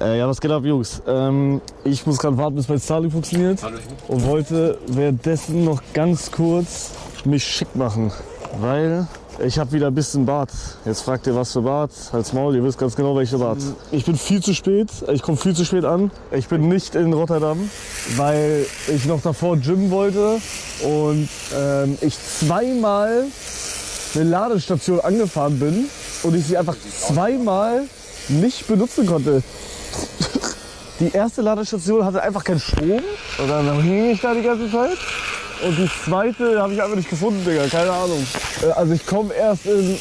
Ja, was geht ab, Jungs? Ich muss gerade warten, bis mein Starlink funktioniert. Und wollte währenddessen noch ganz kurz mich schick machen. Weil ich habe wieder ein bisschen Bart. Jetzt fragt ihr, was für Bart? Halt's Maul, ihr wisst ganz genau, welche Bart. Ich bin viel zu spät. Ich komme viel zu spät an. Ich bin nicht in Rotterdam, weil ich noch davor gymmen wollte. Und ich zweimal eine Ladestation angefahren bin und ich sie einfach zweimal nicht benutzen konnte. Die erste Ladestation hatte einfach keinen Strom und dann hing ich da die ganze Zeit. Und die zweite habe ich einfach nicht gefunden, Digga, keine Ahnung. Also ich komme erst in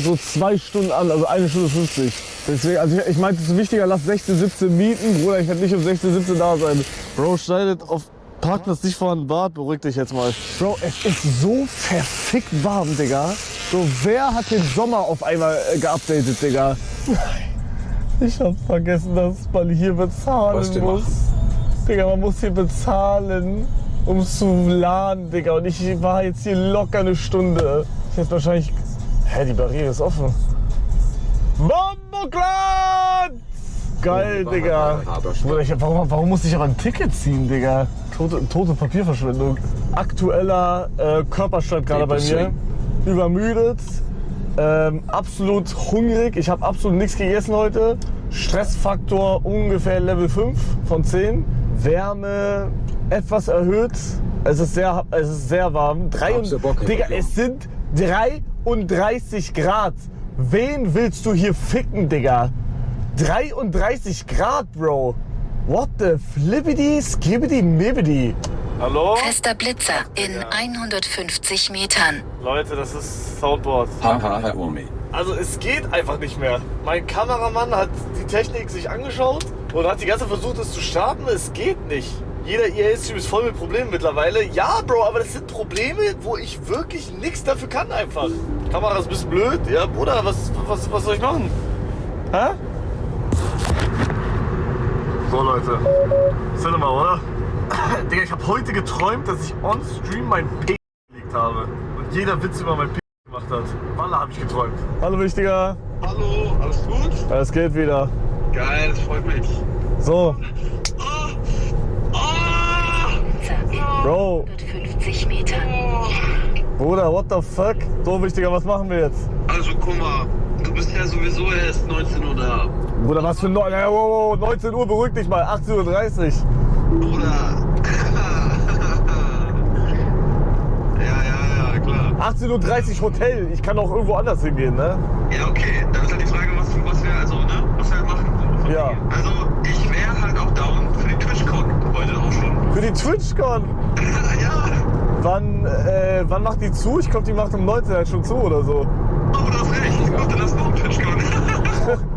so 2 Stunden an, also 1 Stunde 50. Deswegen, also ich meinte, es ist wichtiger, lass 16, 17 mieten. Bruder, ich werde nicht um 16, 17 da sein. Bro, schneidet auf Parkplatz nicht vor den Bart, beruhig dich jetzt mal. Bro, es ist so verfickt warm, Digga. So, wer hat den Sommer auf einmal geupdatet, Digga? Ich hab vergessen, dass man hier bezahlen muss. Digga, man muss hier bezahlen, um zu laden, Digga. Und ich war jetzt hier locker eine Stunde. Ich hätte wahrscheinlich... Hä, die Barriere ist offen. Bomboklat! Geil, Digga. Warum muss ich aber ein Ticket ziehen, Digga? Tote Papierverschwendung. Aktueller Körperstand gerade bei mir. Übermüdet. Absolut hungrig. Ich habe absolut nichts gegessen heute. Stressfaktor ungefähr Level 5 von 10. Wärme etwas erhöht. Es ist sehr warm. Digga, es sind 33 Grad. Wen willst du hier ficken, Digga? 33 Grad, Bro. What the flippity, skibbity, mibbity. Hallo? Fester Blitzer in 150 Metern. Leute, das ist Soundboard. Haha, Herr Omi. Also es geht einfach nicht mehr. Mein Kameramann hat die Technik sich angeschaut und hat die ganze Zeit versucht, es zu starten. Es geht nicht. Jeder IAS-Stream ist voll mit Problemen mittlerweile. Ja, Bro, aber das sind Probleme, wo ich wirklich nichts dafür kann einfach. Kamera ist ein bisschen blöd. Ja, Bruder, was soll ich machen? Hä? So, Leute. Cinema, oder? Digga, ich habe heute geträumt, dass ich on Stream mein P gelegt habe. Und jeder Witz über mein P gemacht hat. Walla habe ich geträumt. Hallo, Wichtiger. Hallo, alles gut? Es geht wieder. Geil, das freut mich. So. Bro. 150 Metern. Bruder, what the fuck? So, Wichtiger, was machen wir jetzt? Also guck mal, du bist ja sowieso erst 19 Uhr da. Bruder, was für 19 Uhr, beruhig dich mal, 18:30 Uhr. Bruder. ja, klar. 18:30 Uhr Hotel, ich kann auch irgendwo anders hingehen, ne? Ja, okay, dann ist halt die Frage, was wir machen. So, Ja. Also, ich wäre halt auch down für die TwitchCon heute auch schon. Für die TwitchCon? Ja. Wann macht die zu? Ich glaube, die macht um 19 halt schon zu oder so. Oh, du hast recht, ich dachte, das war TwitchCon.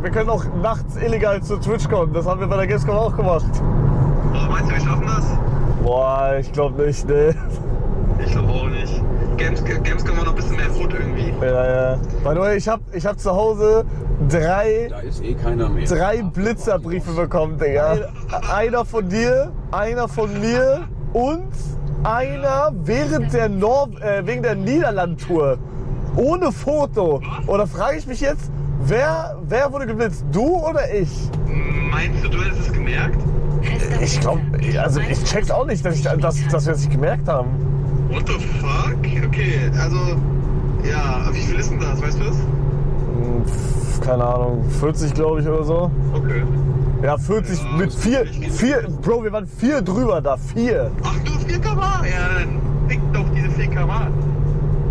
Wir können auch nachts illegal zur TwitchCon, das haben wir bei der Gamescom auch gemacht. Oh, meinst du, wir schaffen das? Boah, ich glaube nicht, ne. Ich glaube auch nicht. Gamescom war noch ein bisschen mehr Food irgendwie. Ja. By the way, ich hab zu Hause drei Da ist eh keiner mehr. Blitzerbriefe bekommen, Digga. Einer von dir, einer von mir und einer während der wegen der Niederland-Tour. Ohne Foto. Und da frage ich mich jetzt, wer wurde geblitzt? Du oder ich? Meinst du hättest es gemerkt? Ich glaube, also ich check's auch nicht, dass wir es nicht gemerkt haben. What the fuck? Okay, also, ja, wie viel ist denn das, weißt du das? Keine Ahnung, 40 glaube ich oder so. Okay. Ja, 40 Ja, mit das ist 4, nicht Bro, wir waren 4 drüber da, 4. Ach du, 4 km? Ja, dann fick doch diese 4 km.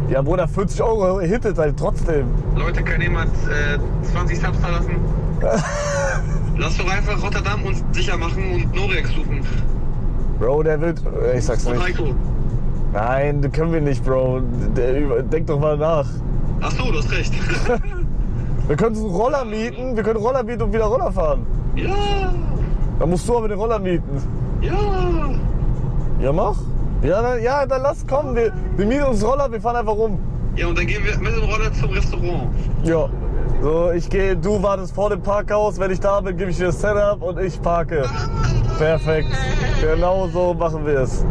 Ja, Bruder, 40 € hittet halt trotzdem. Leute, kann jemand 20 Subs da lassen? Lass doch einfach Rotterdam uns sicher machen und Norex suchen. Bro, der wird, ich sag's Und nicht. Heiko. Nein, das können wir nicht, Bro. Denk doch mal nach. Ach so, du hast recht. Wir können uns einen Roller mieten, und wieder Roller fahren. Ja, Dann musst du aber den Roller mieten. ja. Ja, mach. Ja, dann lass kommen. Wir mieten uns Roller, wir fahren einfach rum. Ja, und dann gehen wir mit dem Roller zum Restaurant. Ja. So, du wartest vor dem Parkhaus. Wenn ich da bin, gebe ich dir das Setup und ich parke. Perfekt. Genau so machen wir es.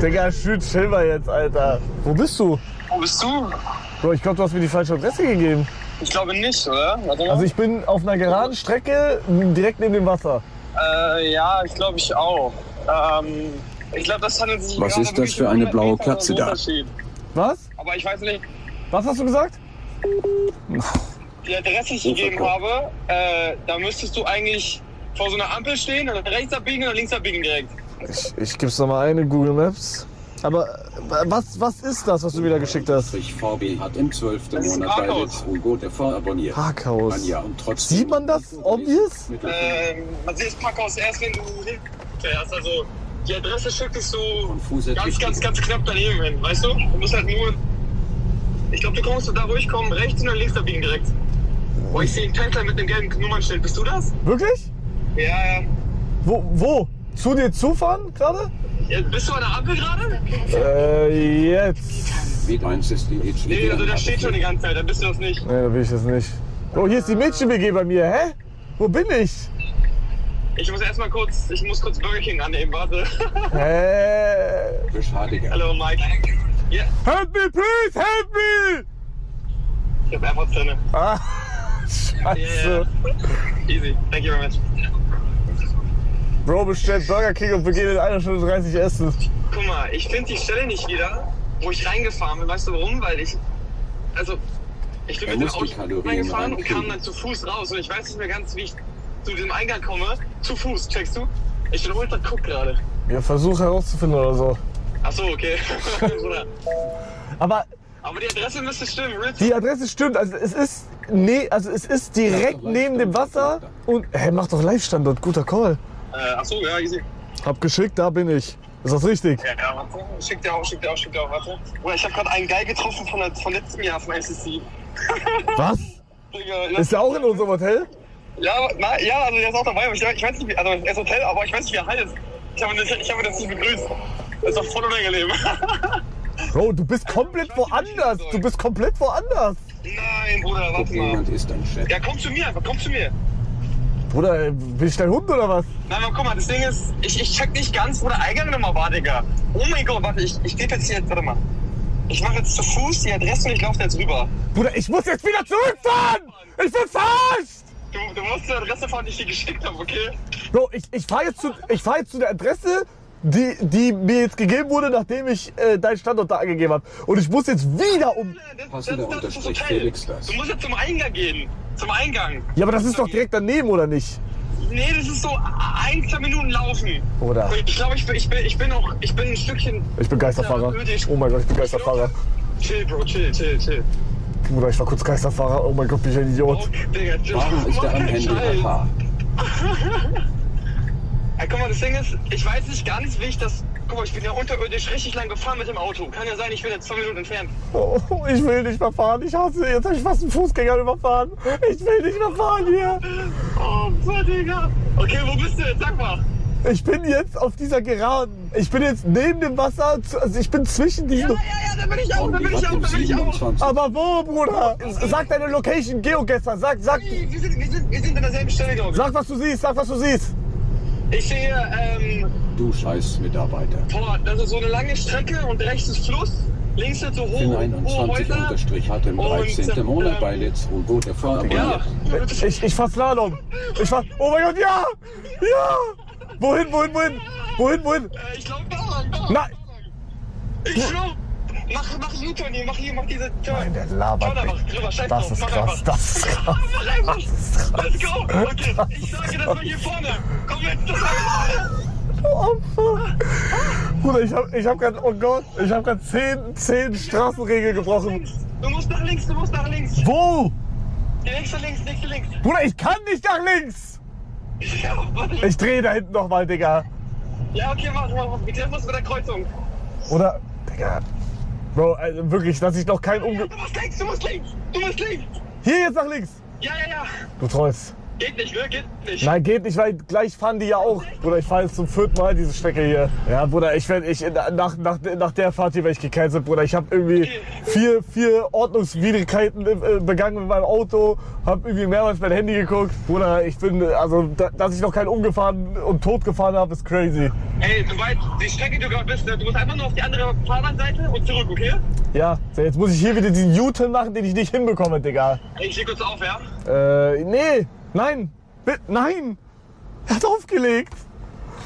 Digga, chill mal jetzt, Alter. Wo bist du? Wo bist du? Bro, ich glaube, du hast mir die falsche Adresse gegeben. Ich glaube nicht, oder? Warte mal. Also ich bin auf einer geraden Strecke direkt neben dem Wasser. Ja, ich glaube ich auch. Ich glaube, das handelt sich Was gerade ist das wirklich für um eine 100 blaue Meter Katze da? Unterschied. Was? Aber ich weiß nicht, Was hast du gesagt? die Adresse, die ich gegeben habe, da müsstest du eigentlich vor so einer Ampel stehen und dann rechts abbiegen und links abbiegen direkt. Ich gebe es nochmal ein in Google Maps. Aber was ist das, was du wieder geschickt hast? VB hat im 12. Das ist Monat bei Parkhaus. Let's Hugo der Fonds abonniert. Parkhaus. Anja, und trotzdem Sieht man das obvious? Man sieht das Parkhaus erst, wenn du hinfährst. Also die Adresse schickst du Konfuse ganz Technik. knapp daneben hin, weißt du? Du musst halt nur... Ich glaube, du kommst da, wo ich komme, rechts und dann links abbiegen direkt. Oh, ich sehe einen Pendler mit einem gelben Nummernschild. Bist du das? Wirklich? Ja. Wo? Zu dir zufahren gerade? Ja, bist du an der Ampel gerade? Jetzt. Weg 1 ist die HDD. Nee, also da steht schon die ganze Zeit, dann bist du das nicht. Nee, da will ich das nicht. Oh, hier ist die Mädchen-WG bei mir. Hä? Wo bin ich? Ich muss erstmal kurz Burger King annehmen, warte. Hä? Beschadiger. Hallo Mike. Ja, Help me, please, help me! ich hab AirPods-Zähne. Ah, scheiße. Easy, thank you very much. Bro bestellt Burger King und wir gehen in 1 Stunde 30 essen. Guck mal, ich finde die Stelle nicht wieder, wo ich reingefahren bin. Weißt du warum? Weil ich bin Er mit dem muss die Auto Kalorien reingefahren und reinkriegen. kam dann zu Fuß raus. Und ich weiß nicht mehr ganz, wie ich zu diesem Eingang komme. Zu Fuß, checkst du? Ich bin ultra guck gerade. Ja, versuch herauszufinden oder so. Ach so, okay. Bruder. Aber Aber die Adresse müsste stimmen. die Adresse stimmt. Also es ist direkt neben dem Wasser. Und mach doch Live-Standort, guter Call. Ach so, ja, easy. Hab geschickt, da bin ich. Ist das richtig? Ja, warte. Schick dir auch, warte. Bruder, ich habe gerade einen Geil getroffen von letztem Jahr vom SSC. Was? Digga, Ist der auch in unserem Hotel? Ja, also der ist auch dabei, aber ich weiß nicht, also er ist Hotel, aber ich weiß nicht, wie er heißt. Ich habe das nicht begrüßt. Das ist doch voll unangenehm. Bro, du bist komplett woanders. Du bist komplett woanders. Nein, Bruder, warte mal. Jemand ist ein Chef. Ja, komm zu mir, komm zu mir. Bruder, bin ich dein Hund oder was? Nein, aber guck mal, das Ding ist, ich check nicht ganz, wo der Eingang nochmal war, Digga. Oh mein Gott, warte, ich gebe jetzt hier, warte mal. Ich mache jetzt zu Fuß die Adresse und ich laufe jetzt rüber. Bruder, ich muss jetzt wieder zurückfahren! Ich bin verarscht! Du musst zur Adresse fahren, die ich dir geschickt habe, okay? Bro, ich fahr jetzt zu der Adresse, die mir jetzt gegeben wurde, nachdem ich deinen Standort da angegeben habe. Und ich muss jetzt wieder um... Das Hast du da ist das unterstrich Hotel. Felix das? Du musst jetzt zum Eingang gehen. Zum Eingang. Ja, aber das ist doch direkt daneben, oder nicht? Nee, das ist so 1-2 Minuten laufen. Oder? Ich glaube, ich bin ein Stückchen... Ich bin Geisterfahrer. Oh mein Gott, ich bin Geisterfahrer. Chill, Bro, chill. Bruder, ich war kurz Geisterfahrer. Oh mein Gott, bin ich ein Idiot. Oh, Digga, chill. Warum ist er am Mach Handy? keinen Scheiß. Aha. Ey, guck mal, das Ding ist, ich weiß nicht gar nicht, wie ich das... Guck mal, ich bin ja unterirdisch richtig lang gefahren mit dem Auto. Kann ja sein, ich bin jetzt 2 Minuten entfernt. Oh, ich will nicht mehr fahren. Ich hasse. Jetzt habe ich fast einen Fußgänger überfahren. Ich will nicht mehr fahren hier. Oh, so, Digga. Okay, wo bist du jetzt? Sag mal. Ich bin jetzt auf dieser Geraden. Ich bin jetzt neben dem Wasser. Also ich bin zwischen diesen... Ja, da bin ich auch, da bin ich auch. Aber wo, Bruder? Sag deine Location, Geogesser. Sag, Wir sind an derselben Stelle, glaube ich. sag, was du siehst. Ich sehe, Du scheiß Mitarbeiter. boah, das ist so eine lange Strecke und rechts ist Fluss. Links sind so hohe Häuser. Fin21 hat im Und, 13. Monat bei Let's Hugo der Fonds Ja. abonniert. Ich fahr Slalom. Oh mein Gott, ja! Wohin? Ich glaube da. Nein! Ich glaube. Mach U-Turn hier, mach diese Turn. Nein, der labert Fahr mich. einfach drüber, scheiß Das drauf, ist fahr krass, einfach. das ist krass. Mach einfach. Let's go. Okay, ich sage, das war hier vorne. Komm mit. Bruder, ich hab grad, oh Gott, ich hab grad 10 Straßenregeln gebrochen. Du musst nach links. Wo? Die nächste links. Bruder, ich kann nicht nach links. Ja, warte. Ich drehe da hinten nochmal, Digga. Ja, okay, warte. Wir treffen uns bei der Kreuzung. Oder, Digga. Bro, also wirklich, dass ich noch kein Du musst links. Hier jetzt nach links. Ja. Du trollst. Geht nicht, ne? Geht nicht. Nein, geht nicht, weil gleich fahren die ja auch. Bruder, ich fahre jetzt zum 4. Mal diese Strecke hier. Ja, Bruder, nach der Fahrt hier werde ich gecancelt, Bruder. Ich habe irgendwie vier Ordnungswidrigkeiten begangen mit meinem Auto. Habe irgendwie mehrmals mein Handy geguckt. Bruder, ich bin, also, dass ich noch keinen umgefahren und tot gefahren habe, ist crazy. Ey, sobald die Strecke, die du gerade bist, ne, du musst einfach nur auf die andere Fahrbahnseite und zurück, okay? Ja, so jetzt muss ich hier wieder diesen U-Turn machen, den ich nicht hinbekomme, Digga. Ey, ich stehe kurz auf, ja? Nee, nein, nein. Er hat aufgelegt.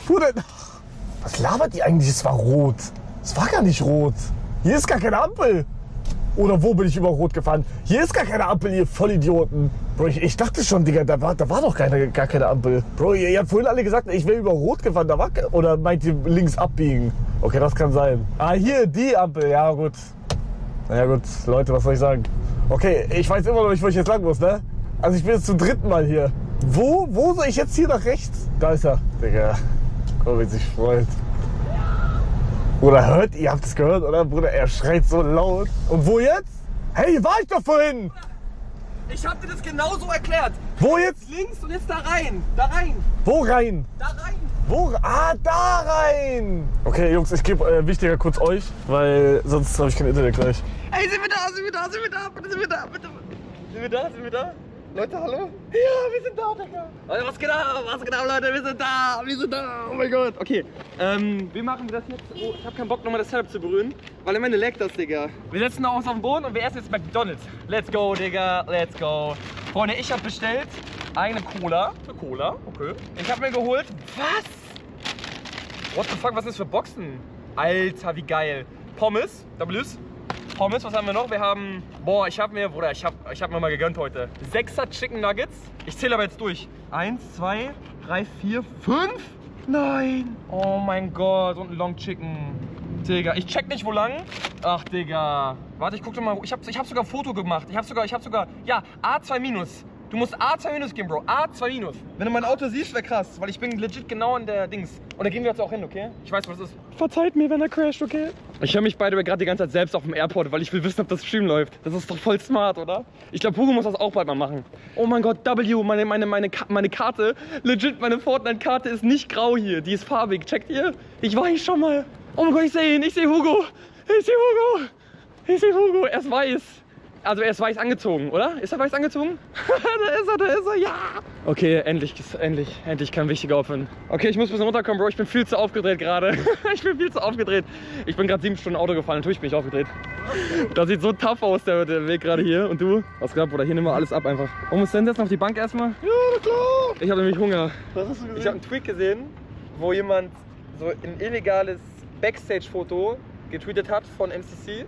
Bruder, was labert die eigentlich? Es war rot. Es war gar nicht rot. Hier ist gar keine Ampel. Oder wo bin ich über Rot gefahren? Hier ist gar keine Ampel, ihr Vollidioten. Bro, ich dachte schon, Digga, da war doch gar keine Ampel. Bro, ihr habt vorhin alle gesagt, ich wäre über Rot gefahren. Oder meint ihr links abbiegen? Okay, das kann sein. Ah, hier, die Ampel. Ja, gut. Na ja, gut, Leute, was soll ich sagen? Okay, ich weiß immer noch nicht, wo ich jetzt lang muss, ne? Also ich bin jetzt zum 3. Mal hier. Wo soll ich jetzt hier nach rechts? Da ist er. Digga, guck mal, wie sich freut. Bruder, ihr habt es gehört, oder? Bruder, er schreit so laut. Und wo jetzt? Hey, hier war ich doch vorhin! Ich hab dir das genauso erklärt. Wo jetzt? Links und jetzt da rein. Da rein. Wo rein? Da rein. Wo? Ah, da rein! Okay, Jungs, ich gebe wichtiger kurz euch, weil sonst habe ich kein Internet gleich. Ey, sind wir da? Bitte sind wir da? Bitte. Sind wir da? Leute, hallo? Ja, wir sind da, Digga. Leute, was geht ab, Leute? Wir sind da. Oh mein Gott. Okay, wie machen wir das jetzt? Oh, ich hab keinen Bock, nochmal das Setup zu berühren, weil am Ende leckt das, Digga. Wir setzen uns auf den Boden und wir essen jetzt McDonald's. Let's go, Digga, let's go. Freunde, ich hab bestellt eine Cola. Eine Cola, okay. Ich hab mir geholt, was? What the fuck, was ist das für Boxen? Alter, wie geil. Pommes, W's. Pommes, was haben wir noch? Wir haben, boah, ich hab mir mal gegönnt heute. 6er Chicken Nuggets. Ich zähle aber jetzt durch. 1, 2, 3, 4, 5? Nein. Oh mein Gott, und ein Long Chicken. Digga, ich check nicht wo lang. Ach, Digga. Warte, ich guck doch mal. Ich hab sogar ein Foto gemacht. Ich hab sogar, ja, A2-. Du musst A2- geben, Bro. A2-. Wenn du mein Auto siehst, wäre krass, weil ich bin legit genau an der Dings. Und da gehen wir jetzt auch hin, okay? Ich weiß, was das ist. Verzeiht mir, wenn er crasht, okay? Ich höre mich beide gerade die ganze Zeit selbst auf dem Airport, weil ich will wissen, ob das Stream läuft. Das ist doch voll smart, oder? Ich glaube, Hugo muss das auch bald mal machen. Oh mein Gott, meine Karte, legit, meine Fortnite-Karte ist nicht grau hier. Die ist farbig. Checkt ihr? Ich war hier schon mal. Oh mein Gott, ich sehe ihn. Ich sehe Hugo. Er ist weiß. Also er ist weiß angezogen, oder? Ist er weiß angezogen? Da ist er, ja! Okay, endlich kein wichtiger Offen. Okay, ich muss ein bisschen runterkommen, Bro. Ich bin viel zu aufgedreht gerade. Ich bin gerade 7 Stunden Auto gefahren, natürlich bin ich aufgedreht. Das sieht so tough aus, der Weg gerade hier. Und du? Was geht, Bruder? Hier nehmen wir alles ab einfach. Wo musst du denn jetzt auf die Bank erstmal? Ja, na klar. Ich habe nämlich Hunger. Was hast du gesehen? Ich habe einen Tweet gesehen, wo jemand so ein illegales Backstage-Foto getweetet hat von MCC.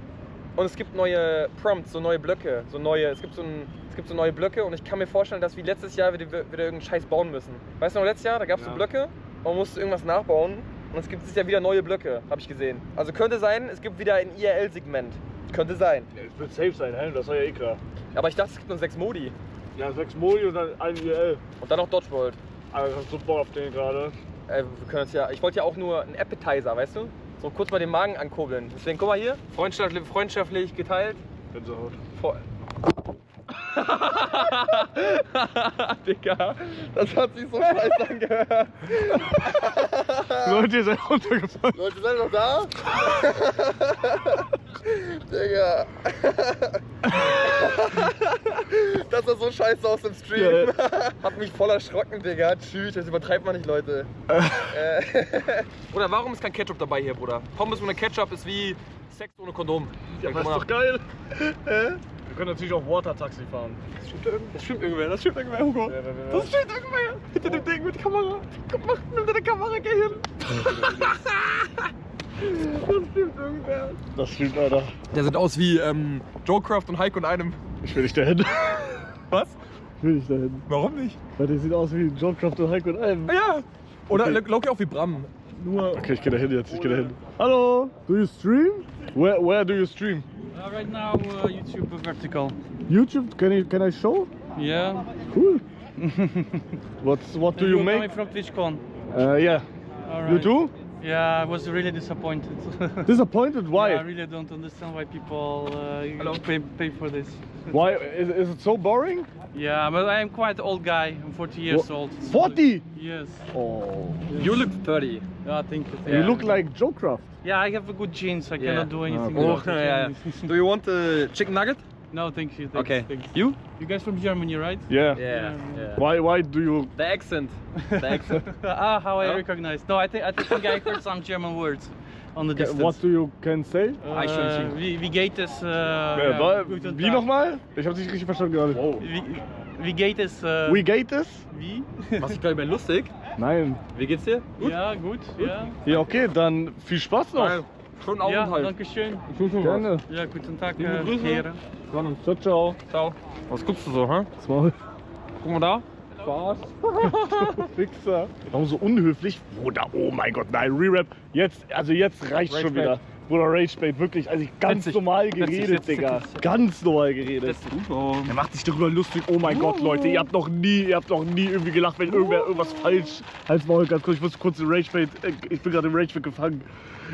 Und es gibt neue Prompts, so neue Blöcke, es gibt so neue Blöcke und ich kann mir vorstellen, dass wie letztes Jahr wieder irgendeinen Scheiß bauen müssen. Weißt du noch, letztes Jahr, da gab es so Blöcke und man musste irgendwas nachbauen und es gibt dieses Jahr wieder neue Blöcke, habe ich gesehen. Also könnte sein, es gibt wieder ein IRL-Segment. Könnte sein. Ja, es wird safe sein, das war ja eh klar. Aber ich dachte, es gibt nur 6 Modi. Ja, 6 Modi und dann ein IRL. Und dann noch Dodge World. Also ich hab so Bock auf den gerade. Wir können uns ja, ich wollte ja auch nur einen Appetizer, weißt du? So kurz mal den Magen ankurbeln. Deswegen, guck mal hier, freundschaftlich geteilt. Gänsehaut. Digga, das hat sich so scheiße angehört. Leute, ihr seid runtergefallen. Leute, seid ihr noch da? Digga. Das sah so scheiße aus im Stream. Hat mich voll erschrocken, Digga. Tschüss, das übertreibt man nicht, Leute. Bruder, warum ist kein Ketchup dabei hier, Bruder? Pommes ohne Ketchup ist wie Sex ohne Kondom. Ja, das ist doch geil. Wir können natürlich auch Water-Taxi fahren. Das stimmt irgendwer, Hugo. Ja. Das stimmt irgendwer. Hinter dem Ding mit Kamera. Komm, nimm deine Kamera, geh hin. Das stimmt irgendwer. Das stimmt, Alter. Der sieht aus wie Joecraft und Heiko in einem. Ich will nicht dahin. Was? Ich will nicht dahin. Warum nicht? Weil der sieht aus wie Joecraft und Heiko in einem. Ja. Oder Okay. Loki auch wie Bram. Nur. Okay, ich geh dahin jetzt, Hallo, do you stream? Where do you stream? Right now, YouTube vertical. YouTube? Can I show? Yeah. Cool. What do you Coming make? from TwitchCon. Yeah. All right. You too? Yeah, I was really disappointed. Disappointed? Why? Yeah, I really don't understand why people pay for this. Why? Is it so boring? Yeah, but I am quite old guy. I'm 40 years old. 40? Yes. Oh. You look 30. Yeah, I think. You look like Joe Craft. Yeah, I have a good genes. I cannot do anything. Oh, without the yeah. genes. Do you want the chicken nugget? No, thank you. Thanks, Okay. Thanks. You? You guys from Germany, right? Yeah. Yeah. Why do you? The accent. The accent. How I Yeah. recognize. No, I think I heard some German words on the distance. What do you can say? Wie geht es? Guten Wie Tag. nochmal? Ich hab's nicht richtig verstanden gerade. Wow. Wie geht es? We gate this? Wie? Machst du gerade mal lustig? Nein. Wie geht's dir? Ja, gut. Ja. Ja, okay, dann viel Spaß noch. Nein. Schon Ja, Aufenthalt. danke schön. Gerne. Ja, guten Tag, Liebe Grüße. Heren. Ciao, ciao. Ciao. Was guckst du so, hä? Das Maul. Guck mal da. Spaß. Fixer. Warum so unhöflich? Bruder, oh mein Gott, nein, Re-Rap. Jetzt reicht's schon wieder. Bruder, Ragebait, wirklich, also ganz normal geredet, Digga. Ganz normal geredet. Er macht sich darüber lustig. Oh mein Gott, Leute, ihr habt noch nie irgendwie gelacht, wenn irgendwas falsch. Halt's Maul, ganz kurz, ich muss kurz in Ragebait, ich bin gerade im Ragebait gefangen.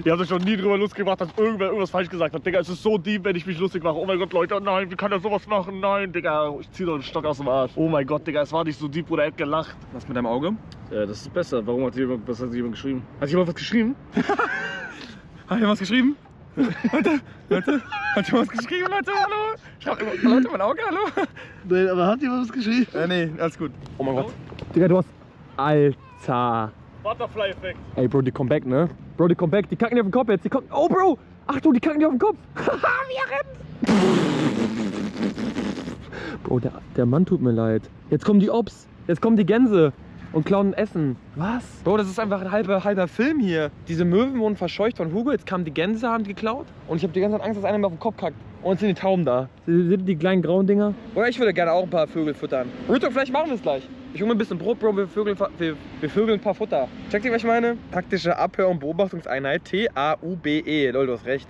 Ihr habt euch noch nie drüber lustig gemacht, dass irgendwer irgendwas falsch gesagt hat. Digga, es ist so deep, wenn ich mich lustig mache. Oh mein Gott, Leute, nein, wie kann er sowas machen? Nein, Digga, ich zieh doch einen Stock aus dem Arsch. Oh mein Gott, Digga, es war nicht so deep, Bruder, er hat gelacht. Was mit deinem Auge? Ja, das ist besser. Warum hat jemand, was hat jemand geschrieben? Hat jemand was geschrieben? Hat jemand was geschrieben? Leute, hat jemand was geschrieben, Leute? Hallo? Schreibt Leute, mein Auge, hallo? Nein, aber hat jemand was geschrieben? Nee, alles gut. Oh mein Gott. Digga, du hast... Alter. Butterfly-Effekt. Ey, Bro, die kommen back, ne? Bro, die kommen back. Die kacken dir auf den Kopf jetzt. Die kacken... Oh, Bro! Achtung, die kacken dir auf den Kopf. Wie er rennt. Bro, der Mann tut mir leid. Jetzt kommen die Ops. Jetzt kommen die Gänse. Und klauen Essen. Was? Bro, das ist einfach ein halber Film hier. Diese Möwen wurden verscheucht von Hugo. Jetzt kamen die Gänse, haben die geklaut. Und ich habe die ganze Zeit Angst, dass einer mir auf den Kopf kackt. Und jetzt sind die Tauben da. Sind die kleinen grauen Dinger? Oder ich würde gerne auch ein paar Vögel füttern. Rito, vielleicht machen wir es gleich. Ich hole mir ein bisschen Brot, Bro. Wir vögeln ein paar Futter. Checkt ihr, was ich meine? Taktische Abhör- und Beobachtungseinheit. TAUBE. Lol, du hast recht.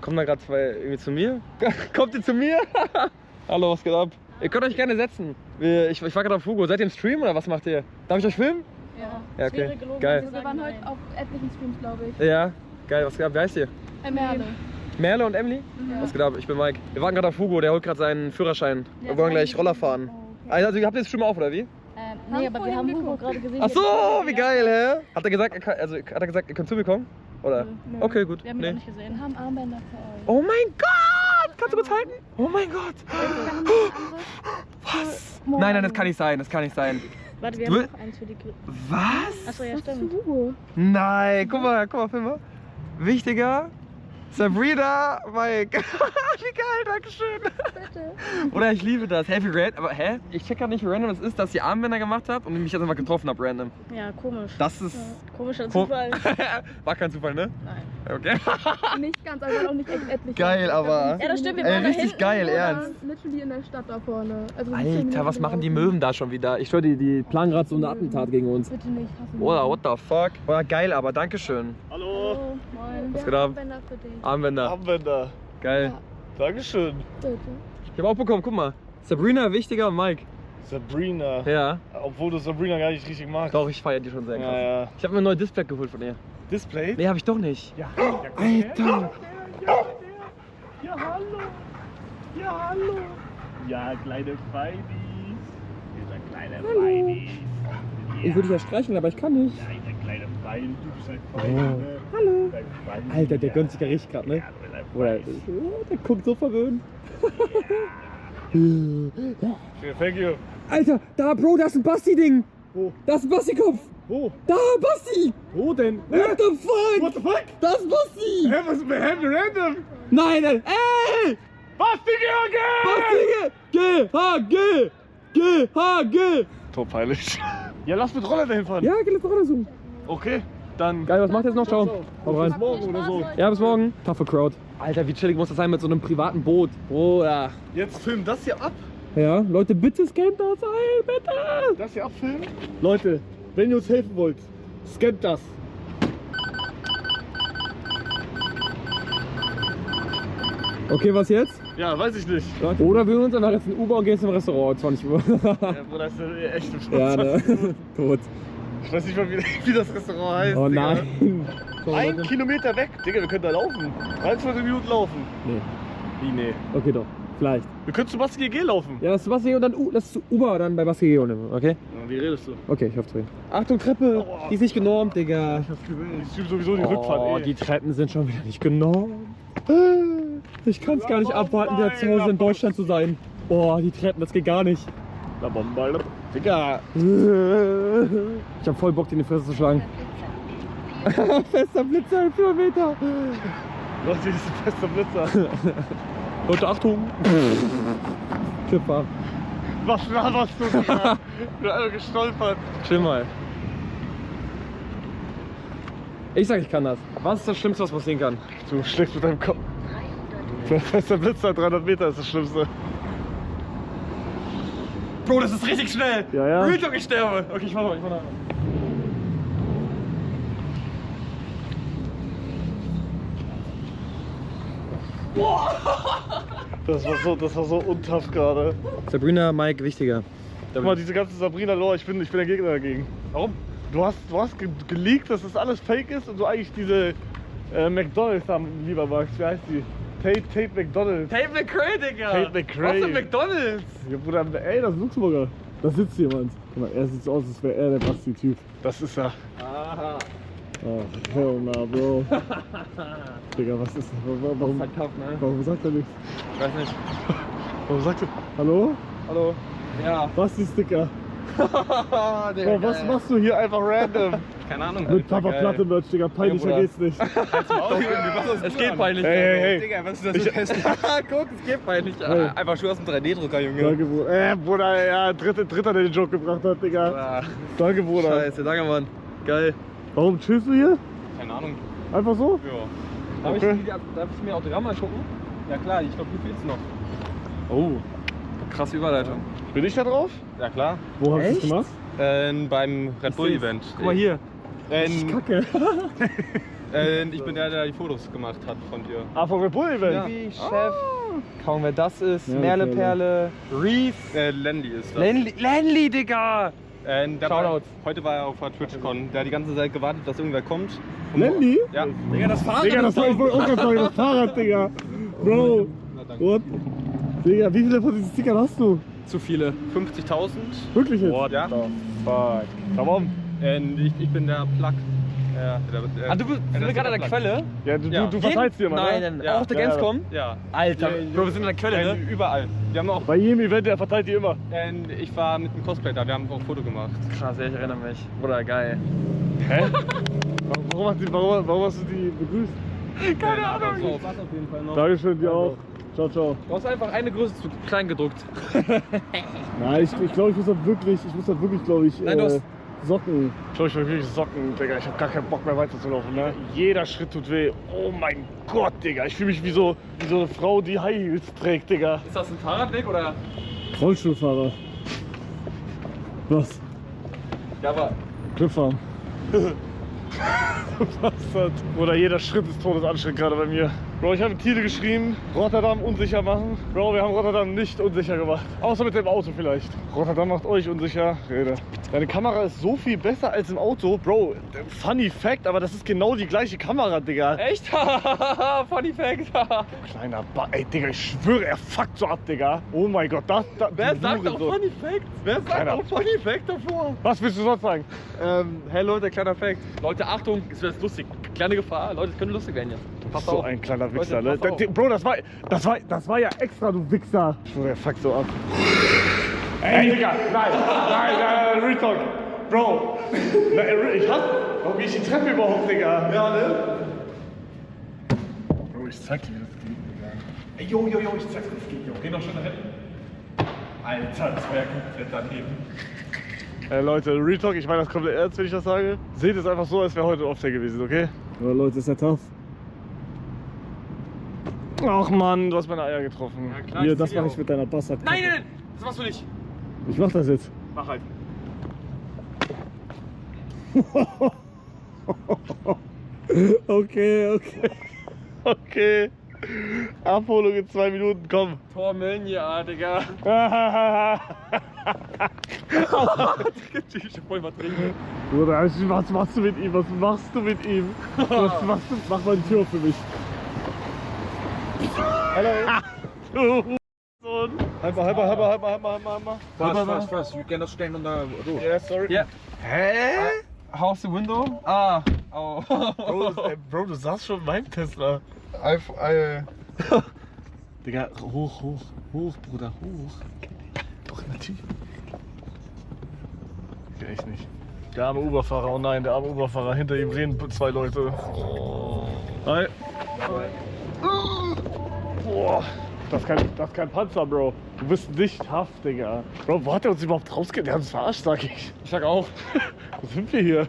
Kommen da gerade zwei irgendwie zu mir? Kommt ihr zu mir? Hallo, was geht ab? Ihr könnt euch gerne setzen. Ich war gerade auf Hugo. Seid ihr im Stream oder was macht ihr? Darf ich euch filmen? Ja. Ja, okay. Wäre gelogen, Geil. Wir waren heute auf etlichen Streams, glaube ich. Ja, geil. Was geht ab? Wie heißt ihr? Merle. Merle und Emily? Ja. Was geht ab? Ich bin Mike. Wir warten gerade auf Hugo. Der holt gerade seinen Führerschein. Wir wollen gleich Roller fahren. Also, habt ihr den Stream auf, oder wie? Nee, aber wir haben Hugo gerade gesehen. Ach so, wie geil, hä? Hat er gesagt, ihr könnt zu mir kommen? Oder? Nö. Okay, gut. Wir haben ihn noch nicht gesehen. Wir haben Armbänder für euch. Oh mein Gott! Kannst du kurz halten? Oh mein Gott! Was? Nein, das kann nicht sein. Das kann nicht sein. Warte, wir haben noch eins für die Grüße. Was? Achso, ja, stimmt. Hugo. Nein, guck mal, film mal. Wichtiger. Sabrina, Mike. Wie geil, dankeschön. Bitte. Oder ich liebe das. Hey, wie random. Aber hä? Ich check gerade nicht, wie random es ist, dass ihr Armbänder gemacht habt und mich jetzt einfach getroffen habt, random. Ja, komisch. Das ist. Ja, komischer Zufall. War kein Zufall, ne? Nein. Okay. Nicht ganz, aber auch nicht echt etlich. Geil, aber. Ja, das stimmt, wir Ey, waren da richtig hinten. geil, ernst. Literally in der Stadt da vorne. Also Alter, was machen die Möwen da schon wieder? Ich schwör, die planen gerade so eine Attentat gegen uns. Bitte nicht, hassen Oder what the fuck? Oder geil, aber dankeschön. Hallo. Oh, moin. Was geht ab? Armbänder für dich. Armbänder. Armbänder. Geil. Dankeschön. Bitte. Ich hab auch bekommen, guck mal. Sabrina, Wichtiger und Mike. Sabrina. Ja. Obwohl du Sabrina gar nicht richtig magst. Doch, ich feier die schon sehr krass. Ja, ja. Ich hab mir ein neues Display geholt von ihr. Display? Nee, hab ich doch nicht. Ja. Alter. Ja, hallo. Ja, hallo. Ja, kleine Feinis. Dieser kleine Feinis. Ich würde dich ja streicheln, aber ich kann nicht. Ja, dieser kleine Fein. Du bist ein Fein. Hallo. Dein Fein. Alter, der gönnt sich ja richtig gerade, ne? Ja, du bist ein Oder, Fein. der guckt so verwöhnt. Thank you. Alter, da, Bro, da ist ein Basti-Ding. Wo? Da ist ein Basti-Kopf. Wo? Da, Basti. Wo denn? What the fuck? What the fuck? Das ist Basti. Hä, was ist mit Hä, random? Nein, nein. Ey! Basti George! Basti, GHG. Top peinlich. Ja, lass mit Roller dahin fahren. Ja, geh, lass doch suchen. Okay, dann. Geil, was macht ihr jetzt noch? Ciao. Hau rein. Bis morgen oder so. Ja, bis morgen. Taffe Crowd. Alter, wie chillig muss das sein mit so einem privaten Boot. Bruder. Jetzt film das hier ab. Ja, Leute, bitte scannt das ein, bitte. Das hier abfilmen. Leute, wenn ihr uns helfen wollt, scannt das. Okay, was jetzt? Ja, weiß ich nicht. Oder wir holen uns einfach jetzt ein Uber und gehen zum Restaurant, 20 Uhr. Ja, Bruder, das ist echt im Ja, ne? Tot. Ich weiß nicht mal, wie das Restaurant heißt. Oh Digga. nein. 1 Kilometer weg. Digga, wir können da laufen. 23 Minuten laufen. Nee. Wie, nee? Okay, doch. Vielleicht. Wir können zu Basti GG laufen. Ja, das ist Basti und dann lass zu Uber dann bei Basti gehen, okay? Ja, wie redest du? Okay, ich hab's drin. Achtung, Treppe! Die ist nicht genormt, Digga. Ich übe sowieso die Rückfahrt. Die Treppen sind schon wieder nicht genormt. Ich kann's gar nicht abwarten, wieder zu Hause in Deutschland zu sein. Boah, die Treppen, das geht gar nicht. La Bomba, Digga. Ich hab voll Bock, den in die Fresse zu schlagen. Fester Blitzer, 1 Kilometer. Leute, das ist ein fester Blitzer. Leute, Achtung! Kipper. Was laberst du, Digga? Ich bin einfach gestolpert. Chill mal. Ich sag, ich kann das. Was ist das Schlimmste, was passieren kann? Du schlägst mit deinem Kopf. Fester Blitzer, 300 Meter ist das Schlimmste. Bro, das ist richtig schnell. Ja, ja. Real Talk, ich sterbe. Okay, ich mach mal. Das war so untough gerade. Sabrina, Mike, wichtiger. Guck mal, diese ganze Sabrina-Lore, ich bin der Gegner dagegen. Warum? Du hast geleakt, dass das alles fake ist und du eigentlich diese McDonalds haben lieber magst. Wie heißt die? Tate McDonalds. Tate McRae, Digga. Tate McRae. Was ist McDonalds? Ja, Bruder, ey, das ist Luxemburger. Da sitzt jemand. Guck mal, er sieht so aus, als wäre er der Basti-Typ. Das ist er. Aha. Ach, hell nah, Bro. Digga, was ist das? Warum, Halt tough, ne? warum sagt er nichts? Ich weiß nicht. Warum sagt er... Hallo? Hallo? Ja. Basti-Sticker. Digga, Bro, was machst du hier einfach random? Keine Ahnung. Mit Papa Platte-Merch, Digga. Peinlicher Bruder. geht's nicht. Es geht peinlich. Hey. Digga, was ist das für hässlich? Guck, es geht peinlich. Hey. Einfach Schuhe aus dem 3D-Drucker, Junge. Danke, Bruder. Bruder, ja, Dritter, der den Joke gebracht hat, Digga. Ah, Danke, Bruder. Scheiße, danke, Mann. Geil. Warum chillst du hier? Keine Ahnung. Einfach so? Ja. Okay. Darf ich mir Autogramm angucken? Ja klar, ich glaube, hier fehlt's noch. Oh. Krasse Überleitung. Bin ich da drauf? Ja klar. Wo hast du es gemacht? Beim Red Bull Event. Guck mal hier. Kacke. Ich bin der die Fotos gemacht hat von dir. Ah, vom Red Bull Event? Ja. Chef. Kaum wer das ist. Ja, Merleperle. Reef. Lendy ist das. Lenly, Digga. Shoutouts. Heute war er auf der TwitchCon. Der hat die ganze Zeit gewartet, dass irgendwer kommt. Lenny? Ja. Digga, das Fahrrad. Digga, das war ich wollte auch gerade sagen, das Fahrrad, Digga. Bro. What? Digga, wie viele von diesen Stickern hast du? Zu viele. 50.000. Wirklich jetzt? What? Ja. Fuck. Warum? Ich bin der Plug. Du bist gerade an der Quelle? Ja, du verteilst dir mal, Nein, ne? auch auf der Gamescom? Ja. Alter, Bro, wir sind an der Quelle, ne? Überall. Wir haben auch. Bei jedem Event, der verteilt die immer. Ich war mit einem Cosplay da, wir haben auch ein Foto gemacht. Krass, ja, ich erinnere mich. Bruder, geil. Hä? Warum hast du die begrüßt? Keine Ahnung. Was auf jeden Fall noch. Dankeschön, dir auch. Ciao, ciao. Du hast einfach eine Größe zu klein gedruckt. Nein, ich glaube, ich muss da wirklich, glaube ich, Nein, du hast- Socken. Ich glaube, ich will wirklich Socken, Digga. Ich habe gar keinen Bock mehr weiterzulaufen, ne? Jeder Schritt tut weh. Oh mein Gott, Digga. Ich fühle mich wie so eine Frau, die High Heels trägt, Digga. Ist das ein Fahrradweg oder? Rollstuhlfahrer. Was? Ja, aber. Clipfarm. Bastard. Oder jeder Schritt ist todesanstrengend gerade bei mir. Bro, ich habe Thiele geschrieben, Rotterdam unsicher machen. Bro, wir haben Rotterdam nicht unsicher gemacht. Außer mit dem Auto vielleicht. Rotterdam macht euch unsicher. Rede. Deine Kamera ist so viel besser als im Auto. Bro, funny fact, aber das ist genau die gleiche Kamera, Digga. Echt? Funny Fact. Kleiner Ey, Digga, ich schwöre, er fuckt so ab, Digga. Oh mein Gott, Wer du sagt auch Hurensohn. Funny Fact? Wer sagt Keiner. auch Funny Fact davor? Was willst du sonst sagen? Hey Leute, kleiner Fact. Leute, Achtung, es wird jetzt lustig. Kleine Gefahr, Leute, es könnte lustig werden jetzt. Passt So auf. ein kleiner Wichser, Leute, ne? pass auf. Bro, das war ja extra, du Wichser. Ich schwöre, er fuckt so ab. Ey, Digga, nein, Real Talk. Bro, ich hab. Warum gehe ich die Treppe überhaupt, Digga? Ja, ne? Bro, ich zeig dir, wie das geht, Digga. Ey, yo, ich zeig dir, wie das geht, yo. Geh noch schnell da hinten. Alter, das war ja komplett daneben. Leute, Real Talk, ich meine das komplett ernst, wenn ich das sage. Seht es einfach so, als wäre heute Off-Day gewesen, okay? Ja, Leute, ist ja tough. Ach Mann, du hast meine Eier getroffen. Ja, klar, Hier, ich das zieh mach die ich auch. mit deiner Bastard. Nein, das machst du nicht. Ich mach das jetzt. Mach halt. Okay. Abholung in 2 Minuten, komm. Tor Mönja, Digga. Ich wollte mal trinken. Bruder, was machst du mit ihm? Was machst du mit ihm? Was machst du? Mach mal die Tür für mich. Hallo. Halber. Fast. You cannot stand on the road. Yeah, sorry. Yeah. Hä? How's the window? Ah. Oh. Bro, du saßt schon in meinem Tesla. Digga, hoch, Bruder, hoch. Doch, natürlich. Okay, echt nicht. Der arme Uberfahrer, oh nein, der arme Uberfahrer. Hinter ihm reden 2 Leute. Hi. Boah. Das ist kein Panzer, Bro. Du bist nicht Haft, Digga. Bro, wo hat er uns überhaupt rausgegeben? Der hat uns verarscht, sag ich. Ich sag auch. Wo sind wir hier?